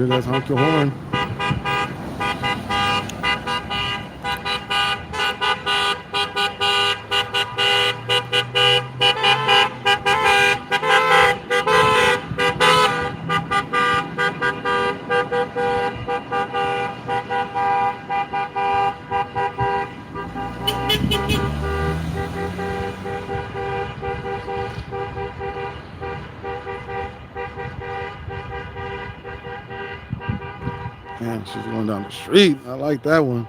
you guys honk your horn. Man, she's going down the street. I like that one.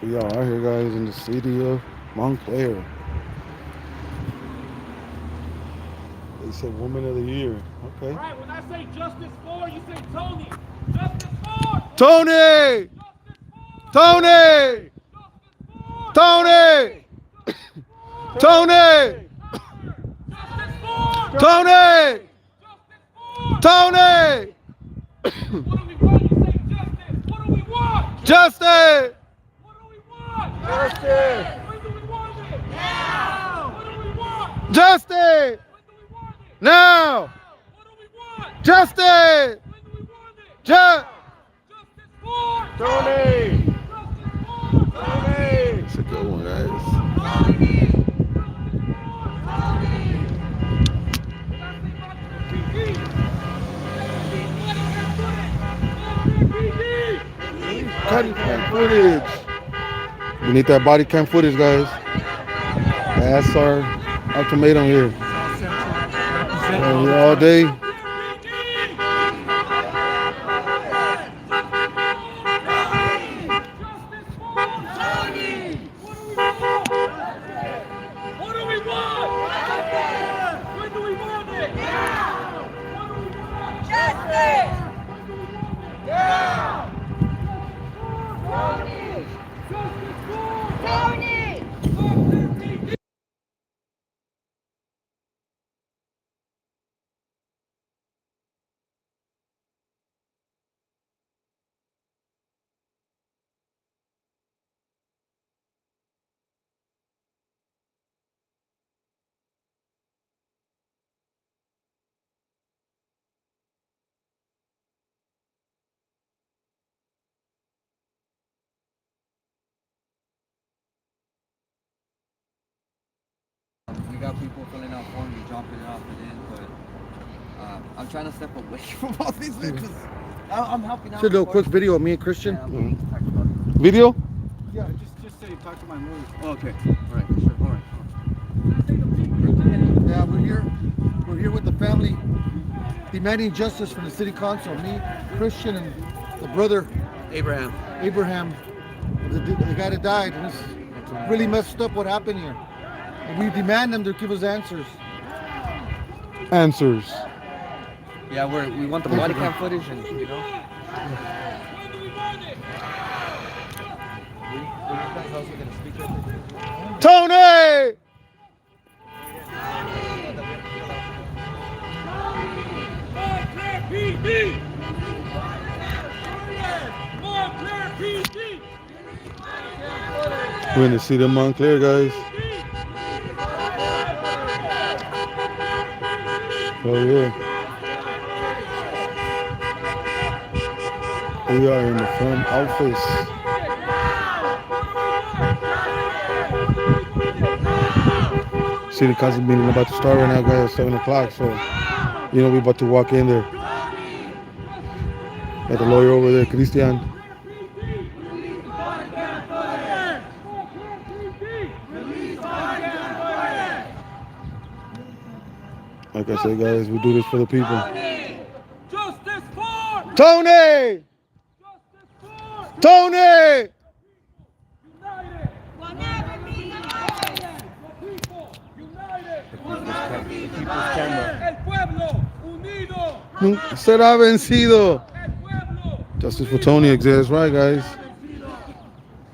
We are out here, guys, in the city of Montclair. They said Woman of the Year. Okay. Right, when I say Justice for, you say Tony. Justice for! Tony! Tony! Tony! Tony! Tony! Tony! What do we want? You say justice. What do we want? Justice! What do we want? Justice! When do we want it? Now! What do we want? Justice! When do we want it? Now! What do we want? Justice! When do we want it? Justice for! Tony! Justice for! Tony! It's a good one, guys. Body cam footage. We need that body cam footage, guys. That's our ultimatum here. Here all day. What do we want? When do we want it? Now! What do we want? Justice! Now! Tony! Justice for Tony! We got people filling out forms, we dropping it off and in, but I'm trying to step away from all these because I'm helping out. Should do a quick video of me and Christian. Yeah, I'm talking about it. Video? Yeah, just say talk to my movie. Oh, okay. All right, sure. All right. Yeah, we're here with the family demanding justice from the city council. Me, Christian, and the brother Abraham. the guy that died. And it's really messed up what happened here. And we demand them to give us answers. Answers. Yeah, we want the body cam footage and you know. When do we want it? Tony! Montclair PD! Montclair PD! We're in the city of Montclair, guys. Oh yeah. We are in the front office. City council meeting about to start right now, guys, at 7 o'clock. So, you know, we're about to walk in there. Got the lawyer over there, Christian. Like I said, guys, we do this for the people. Justice for! Tony! Justice for! Tony! United! We'll never be divided! The people, united! We'll never be divided! El pueblo, unido! Será vencido. El pueblo! Justice for Tony exists, right, guys?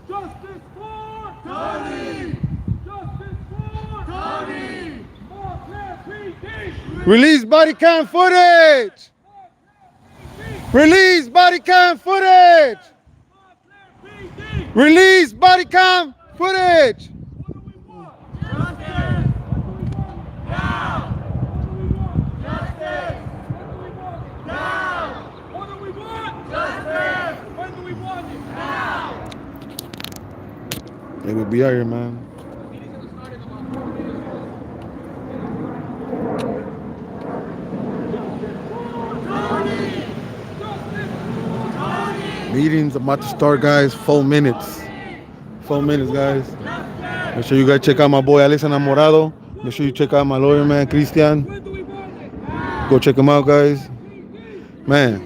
Justice for Tony! Justice for Tony! Montclair PD! Release body cam footage! Release body cam footage. Release body cam footage. What do we want? Justice! When do we want it? Now! They will be out here, man. Meeting's about to start, guys. 4 minutes. 4 minutes, guys. Make sure you guys check out my boy Alex Enamorado. Make sure you check out my lawyer, man, Christian. Go check him out, guys. Man,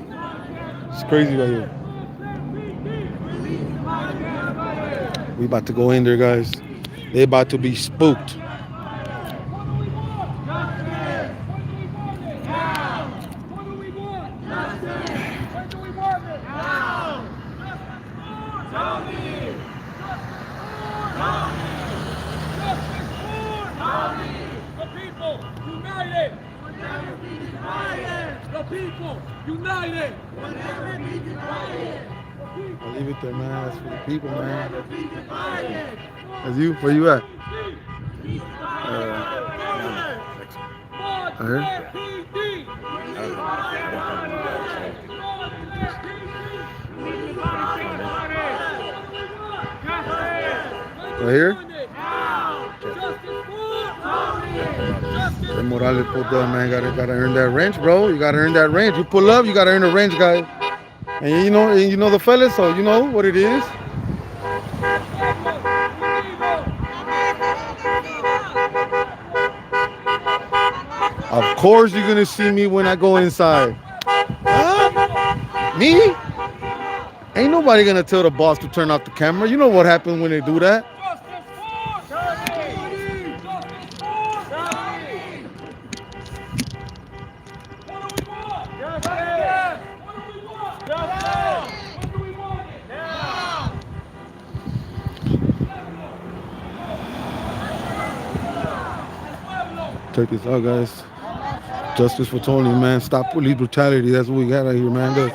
it's crazy right here. We about to go in there, guys. They about to be spooked. The people united. I'll leave it there, man. That's for the people, man. That's you. Where you at? Right here? Right here? The Morales pulled up, man. Gotta earn that range, bro. You gotta earn that range. You pull up, you gotta earn the range, guys. And you know the fellas, so you know what it is. Of course you're gonna see me when I go inside. Huh? Me? Ain't nobody gonna tell the boss to turn off the camera. You know what happens when they do that. Check this out, guys. Justice for Tony, man. Stop police brutality. That's what we got right here, man. Look.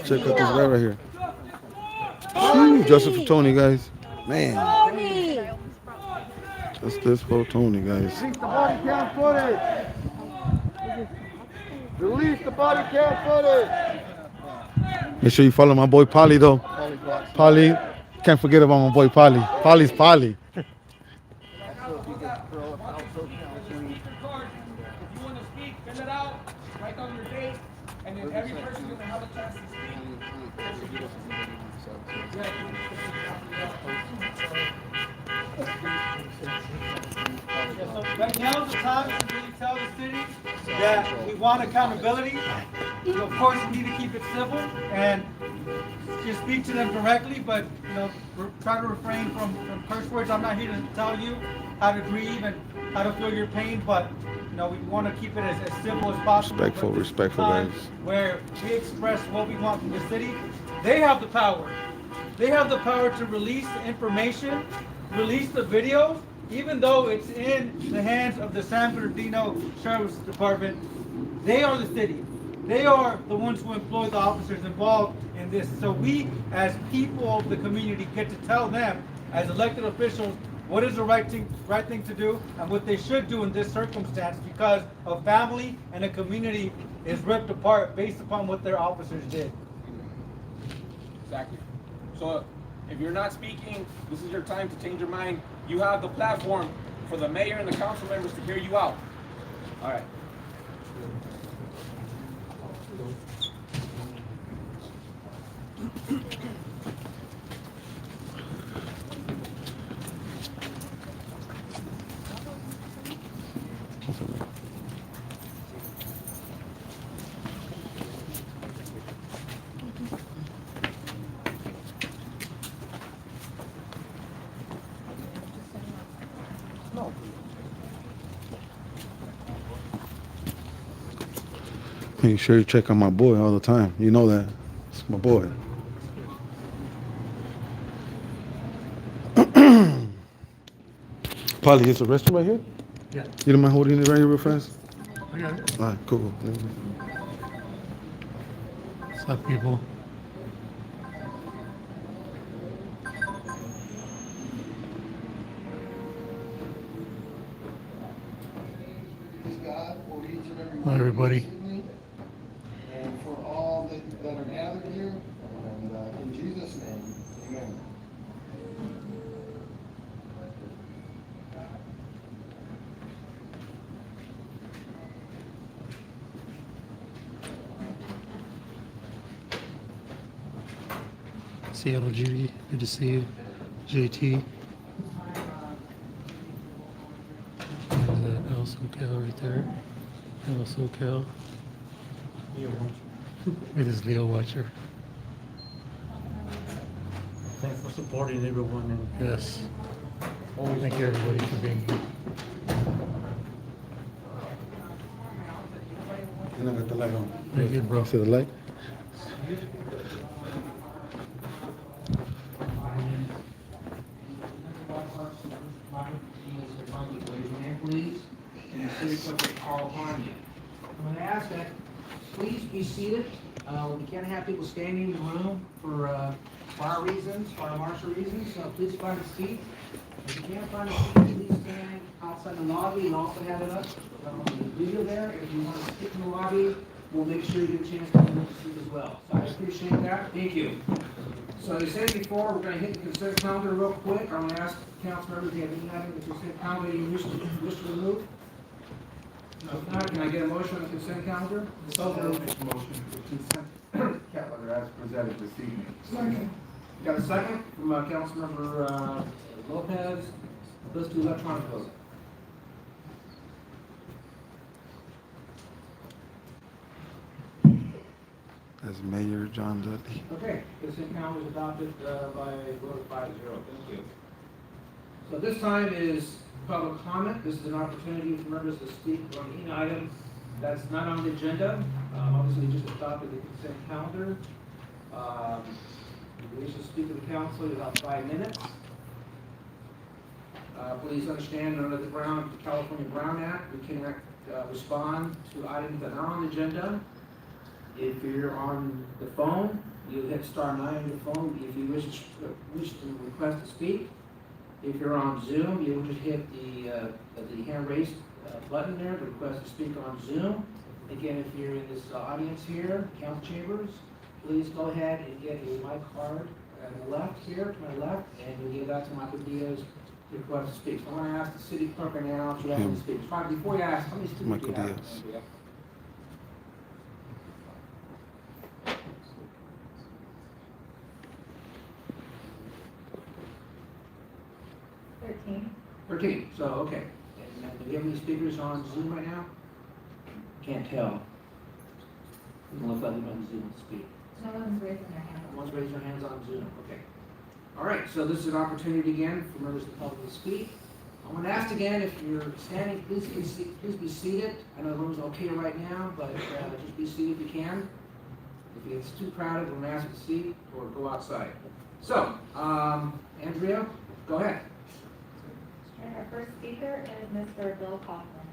Check out this guy right here. Whew, Justice for Tony, guys. Man. Justice for Tony, guys. Release the body cam footage. Release the body cam footage. Make sure you follow my boy Polly, though. Polly. Can't forget about my boy Polly. Polly's Polly. Every person will have a chance to speak. Right now is the time to really tell the city that we want accountability. So of course, we need to keep it civil and just speak to them directly, but try to refrain from curse words. I'm not here to tell you how to grieve and how to feel your pain, but we want to keep it as civil as possible. Respectful, guys. Where we express what we want from the city. They have the power. They have the power to release the information, release the videos, even though it's in the hands of the San Bernardino Sheriff's Department. They are the city. They are the ones who employ the officers involved in this. So we, as people of the community, get to tell them, as elected officials, what is the right thing to do and what they should do in this circumstance, because a family and a community is ripped apart based upon what their officers did. Exactly. So if you're not speaking, this is your time to change your mind. You have the platform for the mayor and the council members to hear you out. All right. Make sure you check on my boy all the time. You know that. It's my boy. Polly, is the restroom right here? Yeah. You don't mind holding it right here real fast? I got it. All right, cool. Hi, people. God for each and every Hi, one of you everybody. this evening, and for all that are gathered here. And in Jesus' name, amen. Seattle Judy, good to see you. JT. There's that El SoCal right there. El SoCal. It is Leo Watcher. Thanks for supporting everyone and Yes. Thank you, everybody, for being here. And I got the light on. Very good, bro. See the light? Please, and the city clerk will call upon you. I'm going to ask that please be seated. We can't have people standing in the room for fire reasons, fire marshal reasons, so please find a seat. If you can't find a seat, please stand outside the lobby and also have it up on the video there. If you want to sit in the lobby, we'll make sure you get a chance to move the seat as well. So I appreciate that. Thank you. So as I said before, we're going to hit the consent calendar real quick. I'm going to ask council members if you have any items that consent calendar you wish to remove. If not, can I get a motion on the consent calendar? So moved. Motion for consent calendar as presented this evening. Second. Got a second from Councilmember Lopez. Let's do electronic vote. That's Mayor John Dudley. Okay, consent calendar is adopted by a vote of 5-0. Thank you. So this time is public comment. This is an opportunity for members to speak on any item that's not on the agenda. Obviously, we just adopted the consent calendar. If you wish to speak to the council, you have 5 minutes. Please understand, under the California Brown Act, we cannot respond to items that are on the agenda. If you're on the phone, you hit *9 on your phone if you wish to request to speak. If you're on Zoom, you will just hit the hand raised button there to request to speak on Zoom. Again, if you're in this audience here, council chambers, please go ahead and get a mic card on the left here, to my left, and you'll give that to Michael Diaz to request to speak. So I want to ask the city clerk right now to ask the speakers. Before you ask, how many speakers Michael do you have? Diaz. 13, so, okay. And do we have any speakers on Zoom right now? Can't tell. Doesn't look like they're on Zoom to speak. No one's raising their hand. One's raising their hands on Zoom, okay. All right, so this is an opportunity again for members of the public to speak. I'm going to ask again, if you're standing, please be seated. I know the room's okay right now, but just be seated if you can. If it's too crowded, we're going to ask you to seat or go outside. So, Andrea, go ahead. And our first speaker is Mr. Bill Kaufman.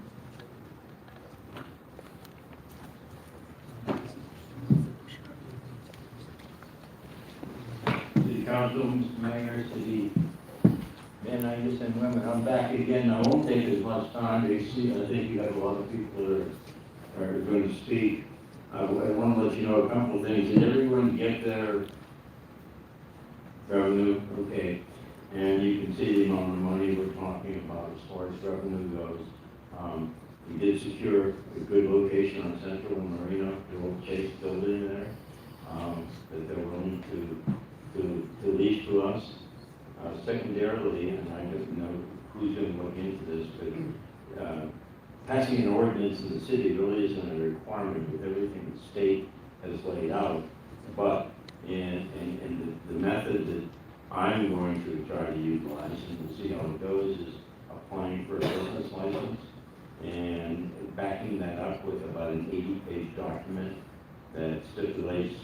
City Council, Mr. Mayor, City men, ladies and women, I'm back again. I won't take as much time. I think you have a lot of people that are going to speak. I want to let you know a couple of things. Did everyone get their revenue? Okay. And you can see the amount of money we're talking about as far as revenue goes. We did secure a good location on Central and Marina, the old Chase building there, that they're willing to lease to us. Secondarily, and I don't know who's going to look into this, but passing an ordinance in the city really isn't a requirement with everything the state has laid out. But in the method that I'm going to try to utilize, and we'll see how it goes, is applying for a business license and backing that up with about an 80-page document that stipulates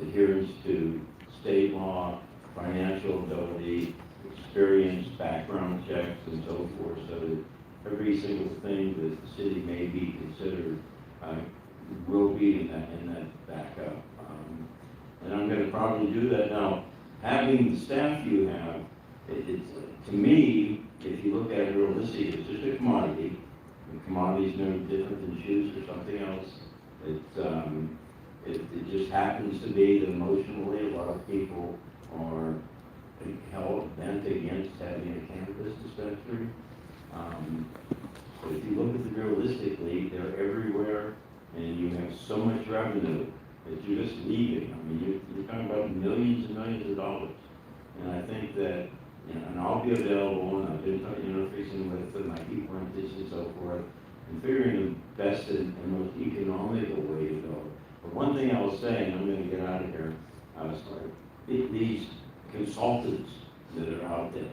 adherence to state law, financial ability, experience, background checks, and so forth, so that every single thing that the city may be considered will be in that backup. probably do that. Now, having the staff you have, it's, to me, if you look at it realistically, it's just a commodity. And commodities no different than shoes or something else. It just happens to be that emotionally a lot of people are hell bent against having a cannabis dispensary. But if you look at it realistically, they're everywhere, and you have so much revenue that you're just leaving. I mean, you're talking about millions and millions of dollars. And I think that, you know, and I'll be available, and I've been interfacing with them, I keep rentage and so forth, and figuring the best and most economical way to go. But one thing I was saying, I'm gonna get out of here, I was like, these consultants that are out there,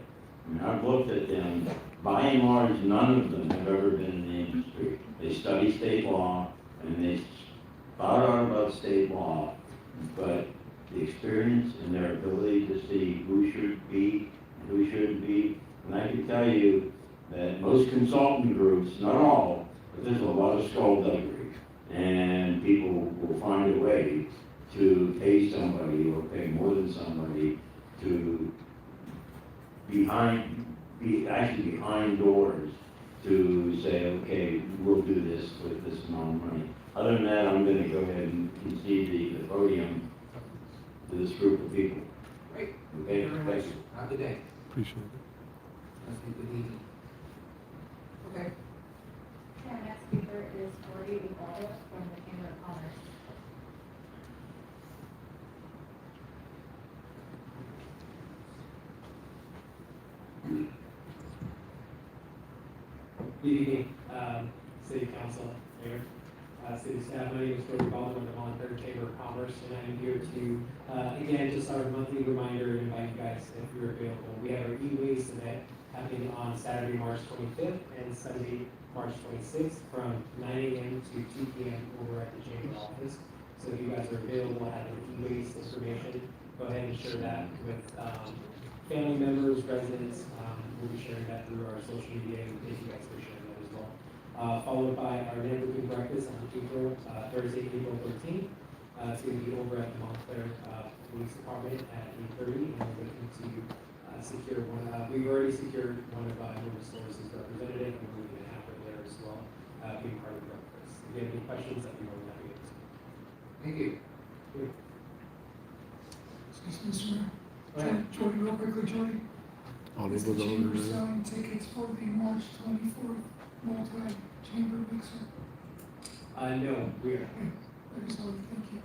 I mean, I've looked at them, by and large, none of them have ever been in the industry. They study state law, and they spout out about state law, but the experience and their ability to see who should be and who shouldn't be, and I can tell you that most consultant groups, not all, but there's a lot of skullduggery, and people will find a way to pay somebody or pay more than somebody to be actually behind doors to say, okay, we'll do this with this amount of money. Other than that, I'm going to go ahead and concede the podium to this group of people. Great. Okay, Thank you very thank much. you. Have a good day. Appreciate it. Let's keep it easy. Okay. Our next speaker is Jorge Ibarra from the Chamber of Commerce. Good evening, City Council, Mayor, City staff. My name is Jordan Baldwin with the Montclair Chamber of Commerce, and I'm here to, again, just our monthly reminder and invite you guys if you're available. We have our e-waste event happening on Saturday, March 25th and Sunday, March 26th from 9 a.m. to 2 p.m. over at the Chamber office. So if you guys are available, having e-waste information, go ahead and share that with family members, residents. We'll be sharing that through our social media, and thank you guys for sharing that as well. Followed by our neighborhood breakfast on Thursday, April 13th. It's going to be over at the Montclair Police Department at 8:30, and we're looking to secure one. We've already secured one of Human Services representative, and we're going to have her there as well, being part of the breakfast. If you have any questions, let me know that we get to. Thank you. Excuse me, sir. Go ahead. Jody, real quickly, Jody. All Is over the the chamber order. selling tickets for the March 24th multi-chamber mixer? No, we are. Okay, that is all. Thank you.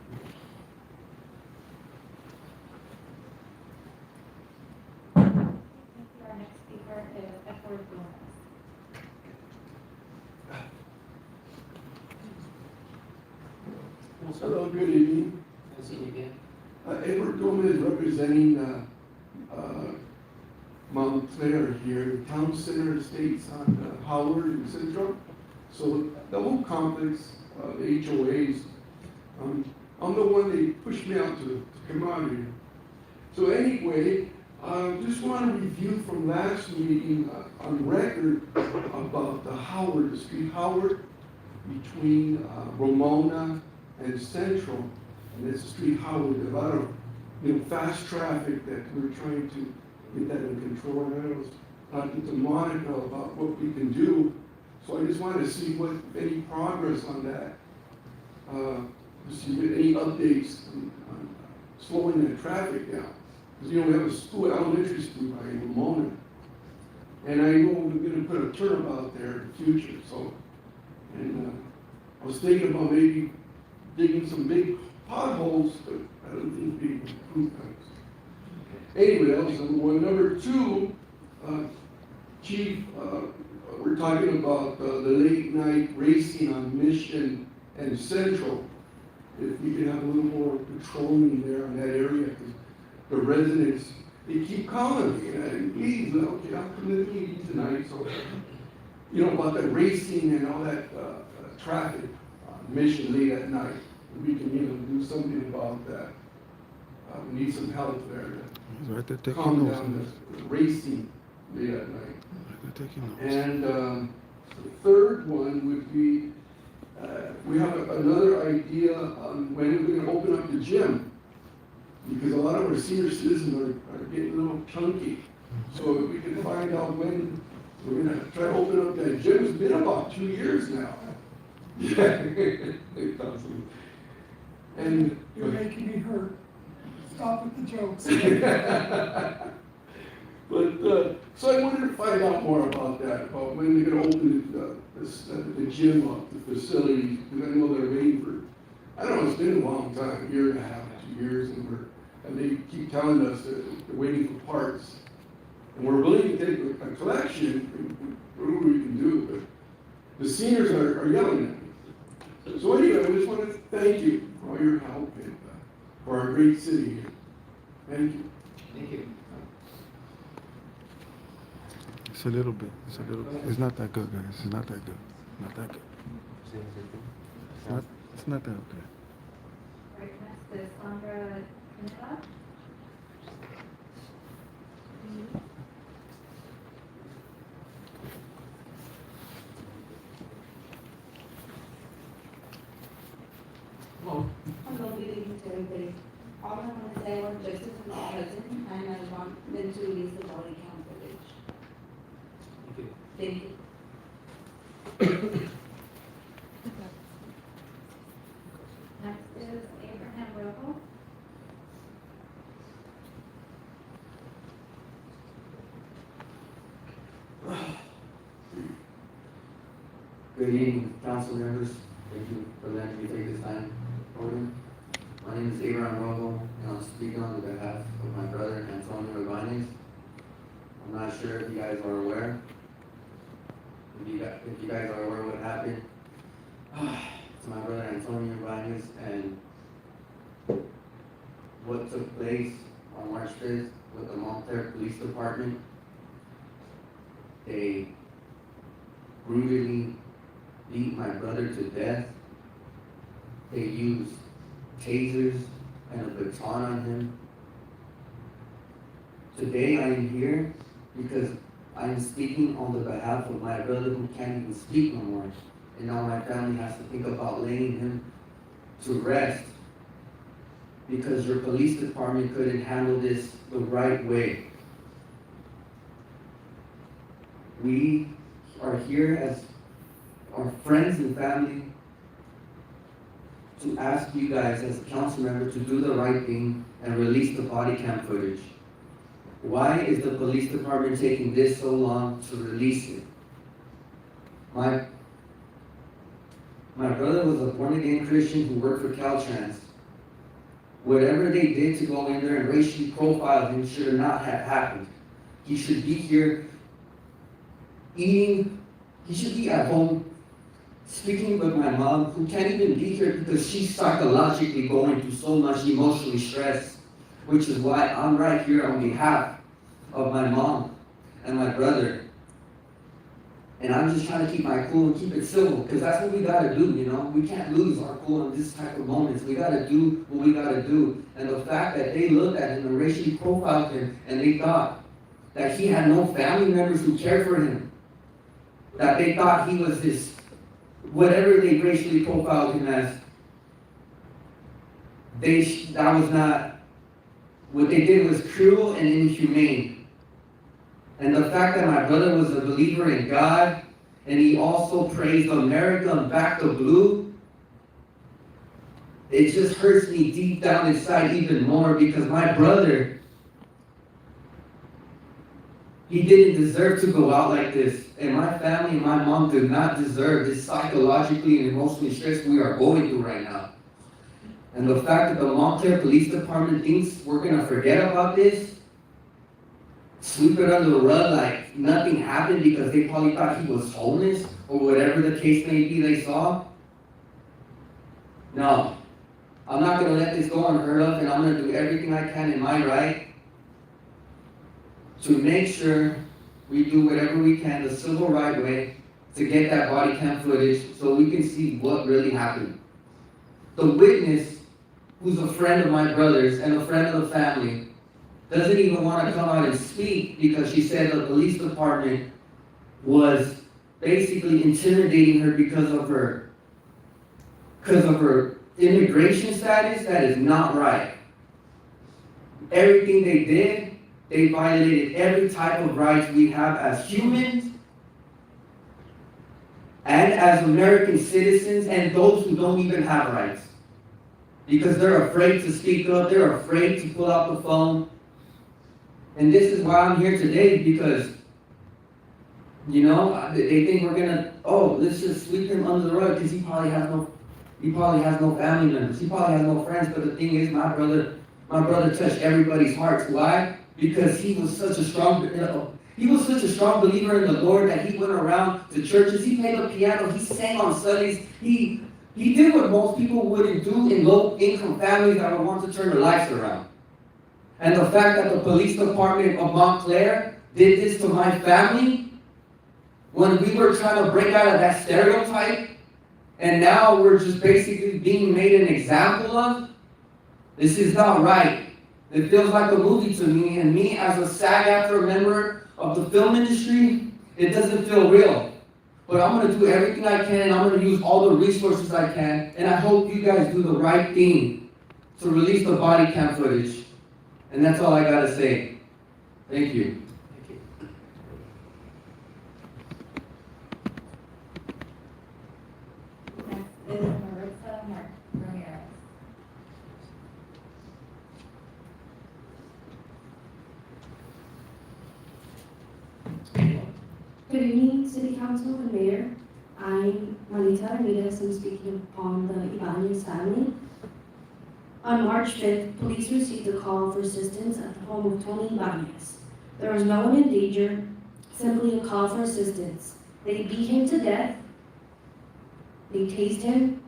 Thank you. Our next speaker is Edward Gomez. Hello, good evening. Nice to see you again. Edward Gomez representing Montclair here, the town center estates on Howard and Central. So the whole complex, the HOAs, I'm the one they pushed me out to come out here. So anyway, just want to review from last meeting on record about the Howard, the street Howard between Ramona and Central. And it's the street Howard, a lot of fast traffic that we're trying to get that in control. And I was talking to Monica about what we can do. So I just wanted to see what, any progress on that. To see any updates on slowing that traffic down. Because we have a school, elementary school by Ramona. And I know we're going to put a turnabout there in the future. So, and I was thinking about maybe digging some big potholes, but I don't think we can improve that. Anyway, that was number one. Number two, Chief, we're talking about the late night racing on Mission and Central. If we could have a little more patrolling there in that area, because the residents, they keep calling me, and please, okay, I'll come to the meeting tonight, so, about that racing and all that traffic on Mission late at night. We can, do something about that. We need some help there He's right there to taking calm notes. down the racing late at night. Right there taking notes. And the third one would be, we have another idea on when we're going to open up the gym. because a lot of our senior citizens are getting a little chunky. So if we can find out when we're gonna try to open up that gym. It's been about 2 years now. Yeah. And You're making me hurt. Stop with the jokes. But, so I wanted to find out more about that, about when they're gonna open the gym up, the facility, because I know they're waiting for, I don't know, it's been a long time, 1.5 to 2 years, and they keep telling us that they're waiting for parts. And we're willing to take a collection, whatever we can do, but the seniors are yelling at me. So anyway, I just want to thank you for all your help and for our great city here. Thank you. Thank you. It's a little bit. It's not that good, guys. It's not that good. Not that good. It's not that okay. Right, next is Sandra Canela. Hello. Hello, good evening to everybody. All I want to say, I want justice for the president, and I want them to release the body count footage. Thank you. Thank you. Next is Abraham Rojo. Good evening, council members. Thank you for letting me take this time. Podium. My name is Abraham Rojo, and I'm speaking on behalf of my brother Antonio Ibanez. I'm not sure if you guys are aware. If you guys are aware of what happened to my brother Antonio Ibanez and what took place on March 5th with the Montclair Police Department. They brutally beat my brother to death. They used tasers and a baton on him. Today I am here because I am speaking on the behalf of my brother who can't even speak no more. And now my family has to think about laying him to rest because your police department couldn't handle this the right way. We are here as our friends and family to ask you guys as a council member to do the right thing and release the body cam footage. Why is the police department taking this so long to release it? My brother was a born-again Christian who worked for Caltrans. Whatever they did to go in there and racially profile him should not have happened. He should be here eating, he should be at home speaking with my mom, who can't even be here because she's psychologically going through so much emotional stress, which is why I'm right here on behalf of my mom and my brother. And I'm just trying to keep my cool and keep it civil, because that's what we gotta do, you know? We can't lose our cool in this type of moments. We gotta do what we gotta do. And the fact that they looked at him and racially profiled him, and they thought that he had no family members who cared for him, that they thought he was this, whatever they racially profiled him as, that was not, what they did was cruel and inhumane. And the fact that my brother was a believer in God, and he also praised America and back the blue, it just hurts me deep down inside even more, because my brother, he didn't deserve to go out like this. And my family and my mom did not deserve this psychologically and emotionally stress we are going through right now. And the fact that the Montclair Police Department thinks we're going to forget about this, sweep it under the rug like nothing happened because they probably thought he was homeless or whatever the case may be they saw. No, I'm not going to let this go unheard of, and I'm going to do everything I can in my right to make sure we do whatever we can the civil right way to get that body cam footage so we can see what really happened. The witness, who's a friend of my brother's and a friend of the family, doesn't even want to come out and speak because she said the police department was basically intimidating her because of her immigration status. That is not right. everything they did, they violated every type of rights we have as humans and as American citizens, and those who don't even have rights. Because they're afraid to speak up, they're afraid to pull out the phone. And this is why I'm here today, because, you know, they think we're gonna, let's just sweep him under the rug because he probably has no family members, he probably has no friends. But the thing is, my brother touched everybody's hearts. Why? Because he was such a strong believer in the Lord that he went around to churches, he played the piano, he sang on Sundays, he did what most people wouldn't do in low-income families that would want to turn their lives around. And the fact that the police department of Montclair did this to my family, when we were trying to break out of that stereotype, and now we're just basically being made an example of, this is not right. It feels like a movie to me, and me as a SAG-AFTRA member of the film industry, it doesn't feel real. But I'm going to do everything I can, and I'm going to use all the resources I can, and I hope you guys do the right thing to release the body cam footage. And that's all I got to say. Thank you. Next is Marissa Ramirez. Good evening, City Council and Mayor. I'm Juanita Ramirez. I'm speaking upon the Ibanez family. On March 5th, police received a call for assistance at the home of Tony Ibanez. There was no one in danger, simply a call for assistance. They beat him to death. They tased him.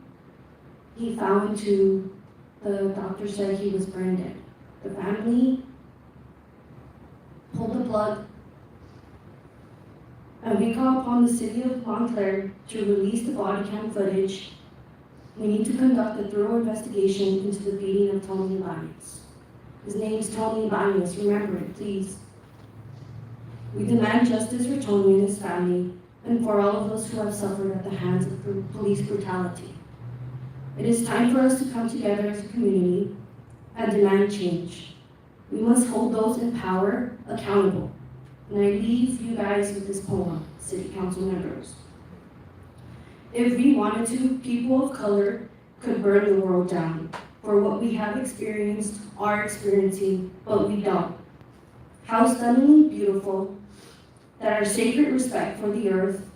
He fell into, the doctor said he was brain dead. The family pulled the plug, and we call upon the city of Montclair to release the body cam footage. We need to conduct a thorough investigation into the beating of Tony Ibanez. His name is Tony Ibanez, remember it, please. We demand justice for Tony and his family, and for all of those who have suffered at the hands of police brutality. It is time for us to come together as a community and demand change. We must hold those in power accountable. And I leave you guys with this poem, City Council members. If we wanted to, people of color could burn the world down for what we have experienced, are experiencing, but we don't. How stunningly beautiful that our sacred respect for the earth,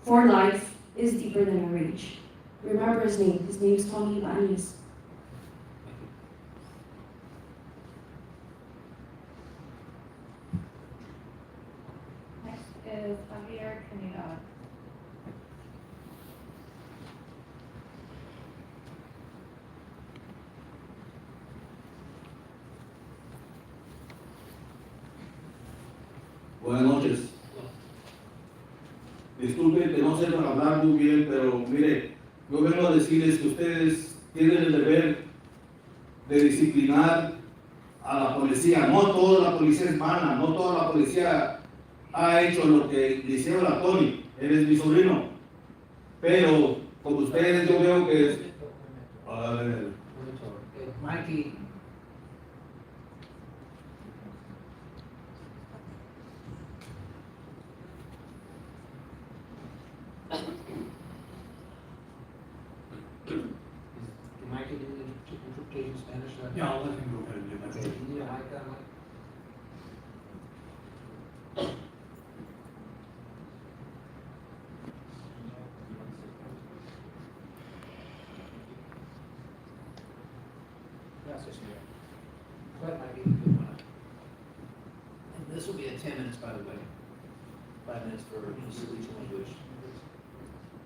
for life, is deeper than our reach. Remember his name. His name is Tony Ibanez. Next is Javier Caneda. Buenas noches. Disculpen que no sepan hablar muy bien, pero mire, yo vengo a decirles que ustedes tienen el deber de disciplinar a la policía. No toda la policía es mala, no toda la policía ha hecho lo que le hicieron a Tony. Él es mi sobrino. Pero con ustedes yo veo que es... A ver. Mikey. Mikey do the interpretation Spanish? Yeah, I'll let him go ahead and do that. Okay, you need a mic that way? Gracias, señor. Go ahead, Mikey. And this will be at 10 minutes, by the way. 5 minutes for each language.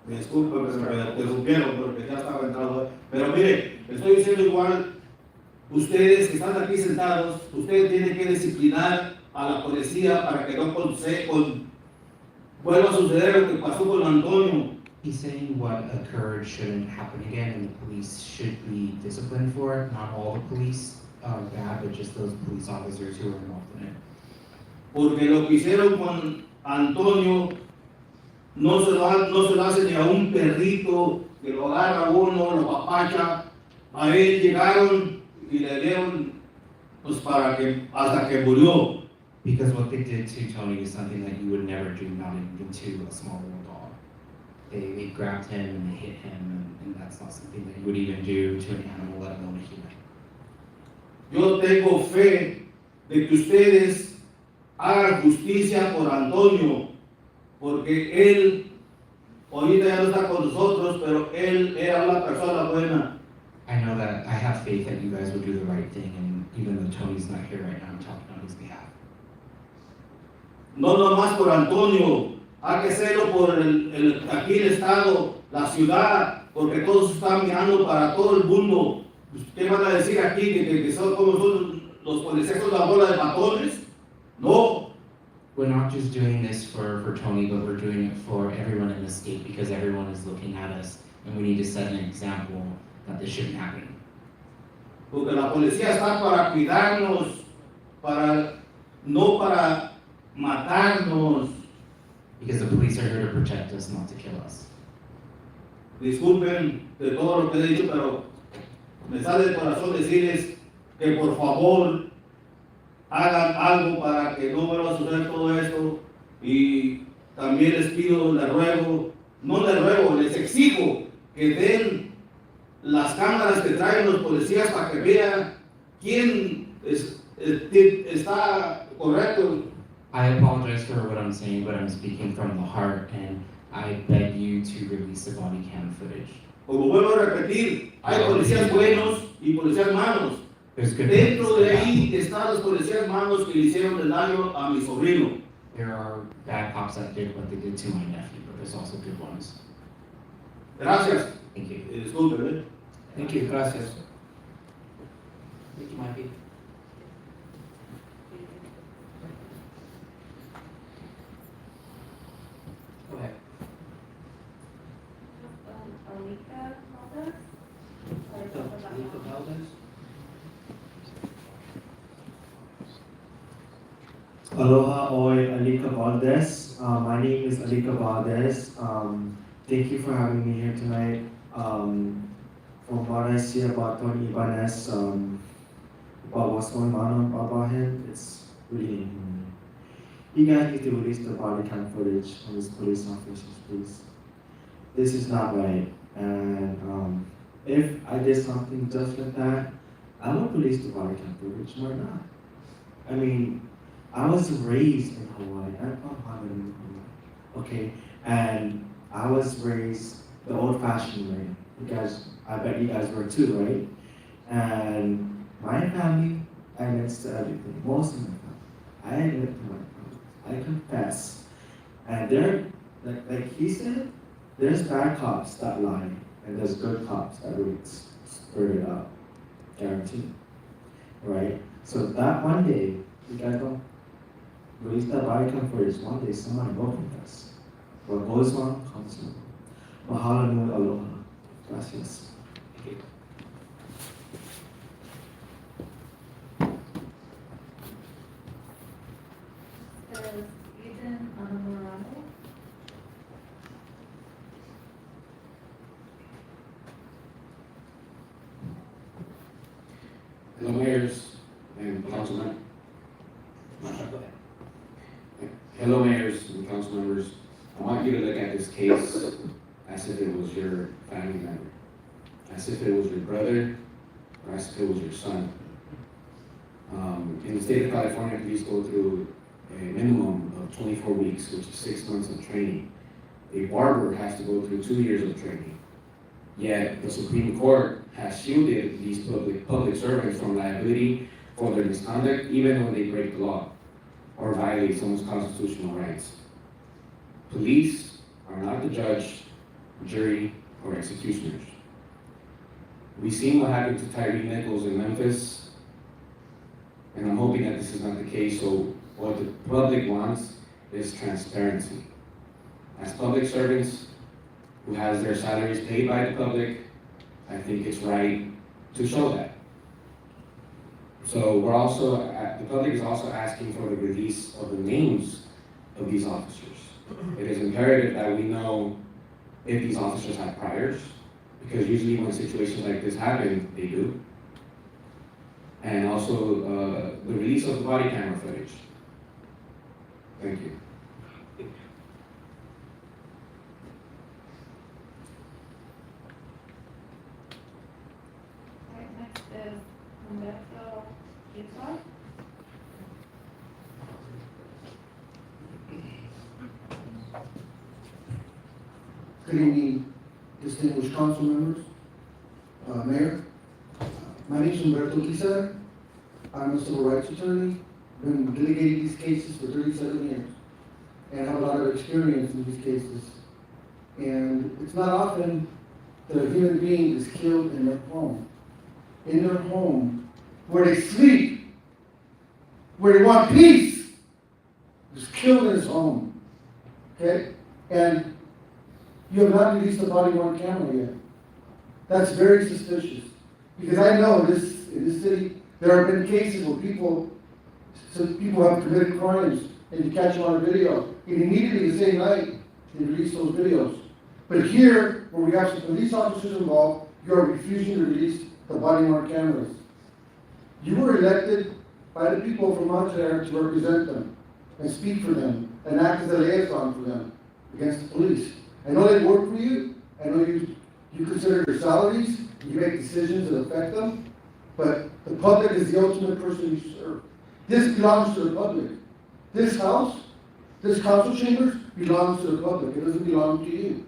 Me disculpo, pero me interrumpieron porque ya estaba entrado. Pero mire, estoy diciendo igual, ustedes que están aquí sentados, ustedes tienen que disciplinar a la policía para que no vuelva a suceder lo que pasó con Antonio. He's saying what occurred shouldn't happen again, and the police should be disciplined for it. Not all the police are bad, but just those police officers who are involved in it. Porque lo que hicieron con Antonio no se lo hace ni a un perrito que lo agarra uno, lo papacha. A él llegaron y le dieron pues para que, hasta que murió. Because what they did to Tony is something that you would never do, not even to a small little dog. They grabbed him and they hit him, and that's not something that you would even do to an animal, let alone a human. Yo tengo fe de que ustedes hagan justicia por Antonio, porque él ahorita ya no está con nosotros, pero él era una persona buena. I know that I have faith that you guys will do the right thing, and even though Tony's not here right now, I'm talking on his behalf. No nomás por Antonio, hay que hacerlo por aquí el estado, la ciudad, porque todos están mirando para todo el mundo. ¿Qué van a decir aquí? Que son como son los policías, son la bola de matones. No. We're not just doing this for Tony, but we're doing it for everyone in the state because everyone is looking at us and we need to set an example that this shouldn't happen. Porque la policía está para cuidarnos, no para matarnos. Because the police are here to protect us, not to kill us. Disculpen de todo lo que he dicho, pero me sale del corazón decirles que por favor hagan algo para que no vuelva a suceder todo esto. Y también les pido, les ruego, no les ruego, les exijo que den las cámaras que traen los policías para que vean quién está correcto. I apologize for what I'm saying, but I'm speaking from the heart, and I beg you to release the body cam footage. Como vuelvo a repetir, hay policías buenos y policías malos. There's good Dentro de police. ahí están los policías malos que le hicieron el daño a mi sobrino. There are bad cops that did what they did to my nephew, but there's also good ones. Gracias. Thank you. Disculpen. Thank you, gracias. Thank you, Mikey. Go ahead. Alika Valdez. Alika Valdez. Aloha, oi, Alika Valdez. My name is Alika Valdez. Thank you for having me here tonight. From what I see about Tony Ibanez, about what's going on about him, it's really inhuman. You guys need to release the body cam footage of these police officers, please. This is not right. And if I did something just like that, I would release the body cam footage. Why not? I mean, I was raised in Hawaii. I'm from Hawaii. Okay, and I was raised the old-fashioned way. You guys, I bet you guys were too, right? And my family, I admit to everything. Most of my family, I admit to my family. I confess. And there, like he said, there's bad cops that lie, and there's good cops that really spread it out, guaranteed, right? So that one day, you guys don't release that body cam footage. One day, somebody will confess. What goes on comes on. Mahalo nui aloha. Gracias. Thank you. Eden Anamorano. Hello, mayors and councilmen. Hello, mayors and council members. I want you to look at this case as if it was your family member, as if it was your brother, or as if it was your son. In the state of California, police go through a minimum of 24 weeks, which is 6 months of training. A barber has to go through 2 years of training. Yet the Supreme Court has shielded these public servants from liability for their misconduct, even when they break the law or violate someone's constitutional rights. Police are not the judge, jury, or executioners. We've seen what happened to Tyree Nichols in Memphis, and I'm hoping that this is not the case. So what the public wants is transparency. As public servants who has their salaries paid by the public, I think it's right to show that. So the public is also asking for the release of the names of these officers. It is imperative that we know if these officers have priors, because usually when situations like this happen, they do. and also the release of the body camera footage. Thank you. Alright, next is Humberto Quezon. Good evening, distinguished council members, Mayor. My name is Humberto Quezon. I'm a civil rights attorney, been litigating these cases for 37 years, and have a lot of experience in these cases. And it's not often that a human being is killed in their home, where they sleep, where they want peace, is killed in his home, okay? And you have not released the body on camera yet. That's very suspicious. Because I know in this city, there have been cases where people have committed crimes and you catch them on a video. And immediately the same night, they release those videos. But here, where we have some police officers involved, you are refusing to release the body on cameras. You were elected by the people from Montclair to represent them and speak for them and act as a liaison for them against the police. I know they work for you. I know you consider their salaries. You make decisions that affect them. But the public is the ultimate person you serve. This belongs to the public. This house, this council chambers belongs to the public. It doesn't belong to you.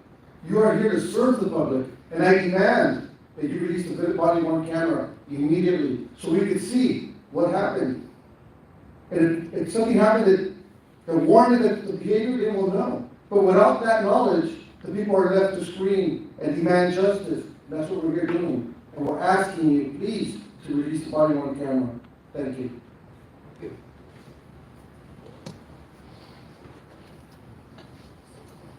You are here to serve the public. And I demand that you release the body on camera immediately so we can see what happened. And if something happened that warranted the behavior, they will know. But without that knowledge, the people are left to scream and demand justice. And that's what we're here doing. And we're asking you, please, to release the body on camera. Thank you.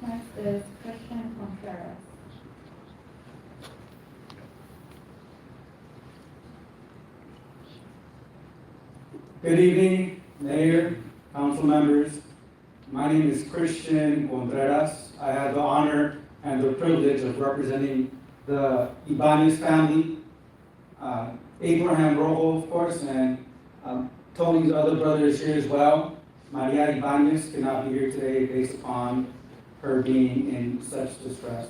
Next is Christian Montclair. Good evening, Mayor, council members. My name is Christian Contreras. I have the honor and the privilege of representing the Ibanez family, Abraham Rojo, of course, and Tony's other brother is here as well. Maria Ibanez cannot be here today based upon her being in such distress.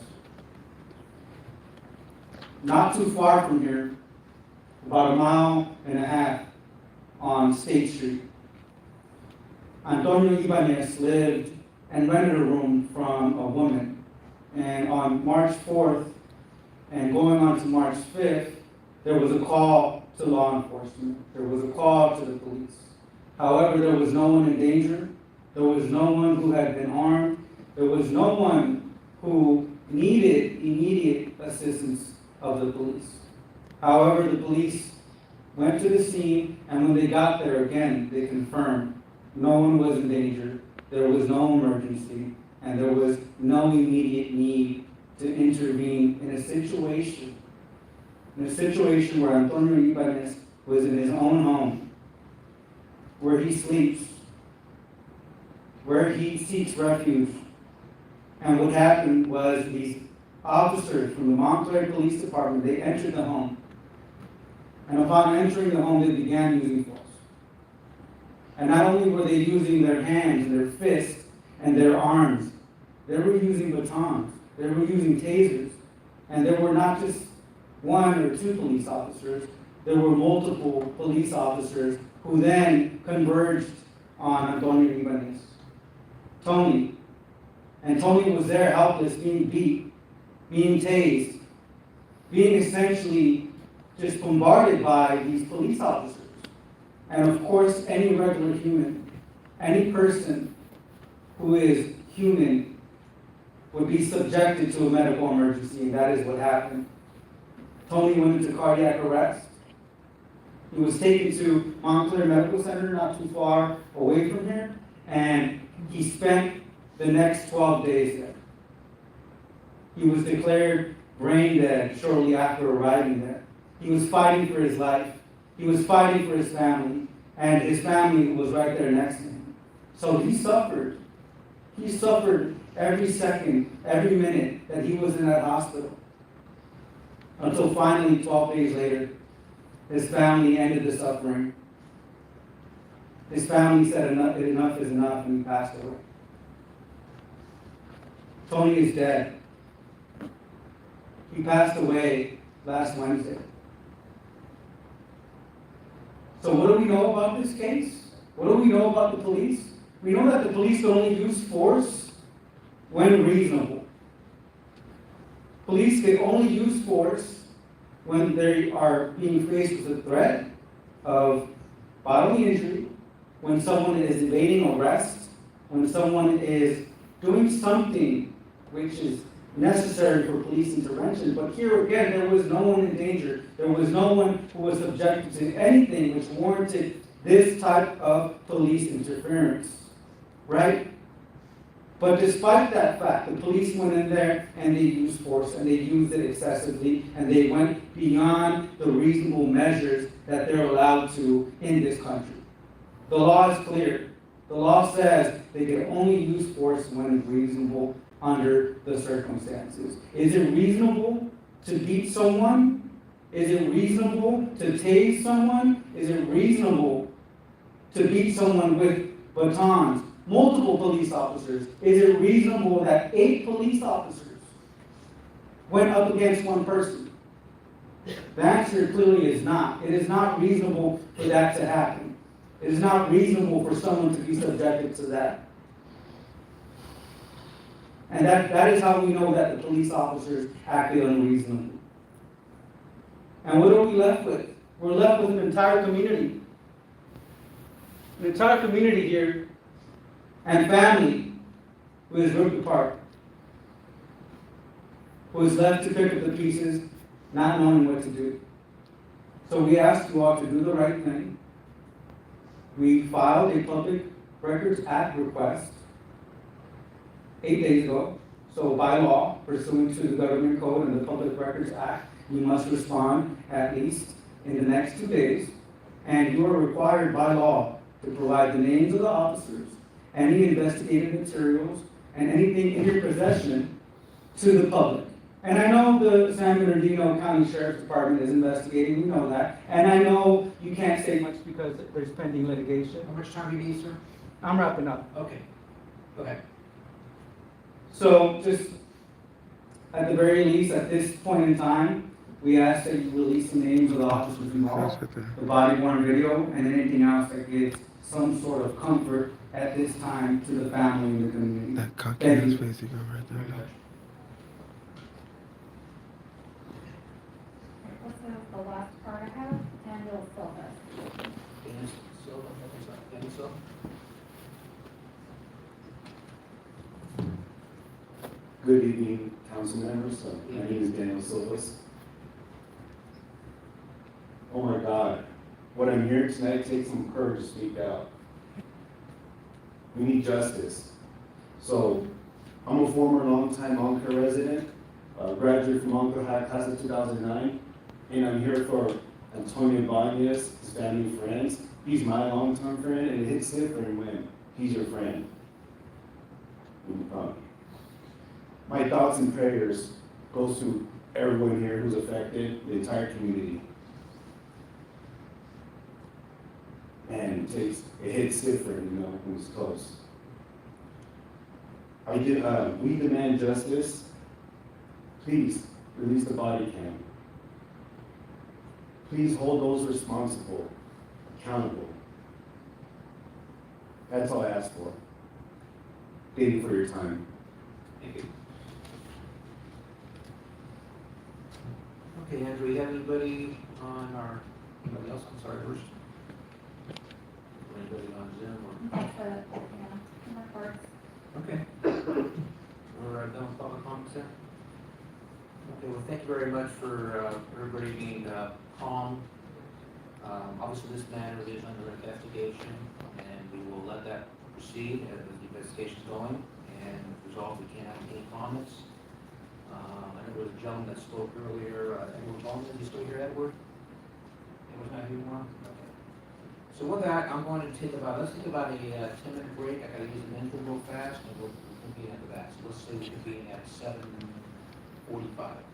Not too far from here, about 1.5 miles on State Street, Antonio Ibanez lived and rented a room from a woman. And on March 4th and going on to March 5th, there was a call to law enforcement. There was a call to the police. However, there was no one in danger. There was no one who had been harmed. There was no one who needed immediate assistance of the police. However, the police went to the scene, and when they got there, again, they confirmed no one was in danger, there was no emergency, and there was no immediate need to intervene in a situation where Antonio Ibanez was in his own home, where he sleeps, where he seeks refuge. And what happened was these officers from the Montclair Police Department, they entered the home. And upon entering the home, they began using force. And not only were they using their hands, their fists, and their arms, they were using batons, they were using tasers. And there were not just 1 or 2 police officers, there were multiple police officers who then converged on Antonio Ibanez. Tony. And Tony was there helpless, being beat, being tased, being essentially just bombarded by these police officers. And of course, any regular human, any person who is human would be subjected to a medical emergency, and that is what happened. Tony went into cardiac arrest. He was taken to Montclair Medical Center, not too far away from here, and he spent the next 12 days there. He was declared brain dead shortly after arriving there. He was fighting for his life. He was fighting for his family, and his family was right there next to him. So he suffered. He suffered every second, every minute that he was in that hospital. Until finally, 12 days later, His family ended the suffering. His family said enough is enough, and he passed away. Tony is dead. He passed away last Wednesday. So what do we know about this case? What do we know about the police? We know that the police can only use force when reasonable. Police can only use force when they are being faced with a threat of bodily injury, when someone is evading arrest, when someone is doing something which is necessary for police intervention. But here again, there was no one in danger. There was no one who was subjected to anything which warranted this type of police interference, right? But despite that fact, the police went in there and they used force, and they used it excessively, and they went beyond the reasonable measures that they're allowed to in this country. The law is clear. The law says they can only use force when reasonable under the circumstances. Is it reasonable to beat someone? Is it reasonable to tase someone? Is it reasonable to beat someone with batons? Multiple police officers. Is it reasonable that 8 police officers went up against one person? The answer clearly is not. It is not reasonable for that to happen. It is not reasonable for someone to be subjected to that. And that is how we know that the police officers acted unreasonably. And what are we left with? We're left with an entire community. An entire community here and family who is ripped apart, who is left to pick up the pieces, not knowing what to do. So we ask you all to do the right thing. We filed a Public Records Act request 8 days ago. So by law, pursuant to the Government Code and the Public Records Act, we must respond at least in the next 2 days. And you are required by law to provide the names of the officers, any investigative materials, and anything in your possession to the public. And I know the San Bernardino County Sheriff's Department is investigating, we know that. And I know you can't say much because there's pending litigation. How much time do you need, sir? I'm wrapping up. Okay. Go ahead. So just at the very least, at this point in time, we ask that you release the names of the officers involved, the body-worn video, and anything else that gives some sort of comfort at this time to the family and the community. That cocky Thank ass you. face you got right there. This is the last part I have, Daniel Silva. Dennis Silva, Dennis Silva. Good evening, council members. My name is Daniel Silvas. Oh my God, what I'm hearing tonight takes some courage to speak out. We need justice. So, I'm a former longtime Montclair resident, graduate from Montclair High class of 2009, and I'm here for Antonio Ibanez, his family and friends. He's my longtime friend, and it hits different when he's your friend. My thoughts and prayers goes to everyone here who's affected, the entire community. And it hits different, when it's close. We demand justice. Please release the body cam. Please hold those responsible accountable. That's all I ask for. Thank you for your time. Thank you. Okay, Andrew, you have anybody on anybody else? I'm sorry, first. Anybody on Zoom or? That's in the courts. Okay. We're done with public comments then? Okay, well, thank you very much for everybody being calm. Obviously, this matter is under investigation, and we will let that proceed as the investigation is going. And as a result, we can't have any comments. I know there was a gentleman that spoke earlier, Edward Bowman. Is he still here, Edward? Edward's not here anymore? Okay. So with that, I'm going to take let's take about a 10-minute break. I gotta use the mental real fast, and we'll convene after that. So let's say we convene at 7:45.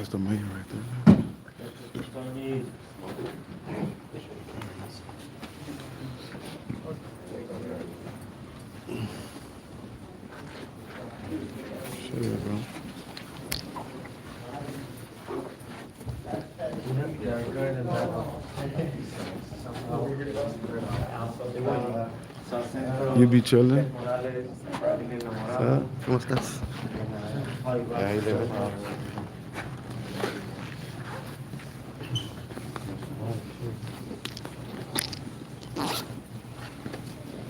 That's the mayor right there. Shit, bro. You be chilling? ¿Cómo estás? Ahí le veo.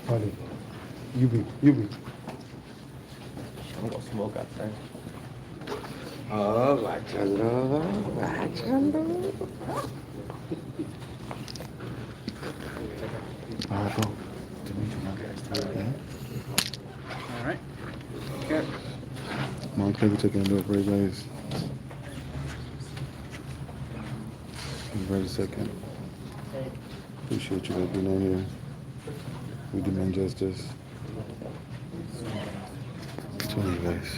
Honey, you be. I'm gonna smoke out there. Oh, bachando. Alright, bro. All right. Okay. Montclair, we're taking a little break, guys. In a second. Appreciate you guys being on here. We demand justice. To you guys.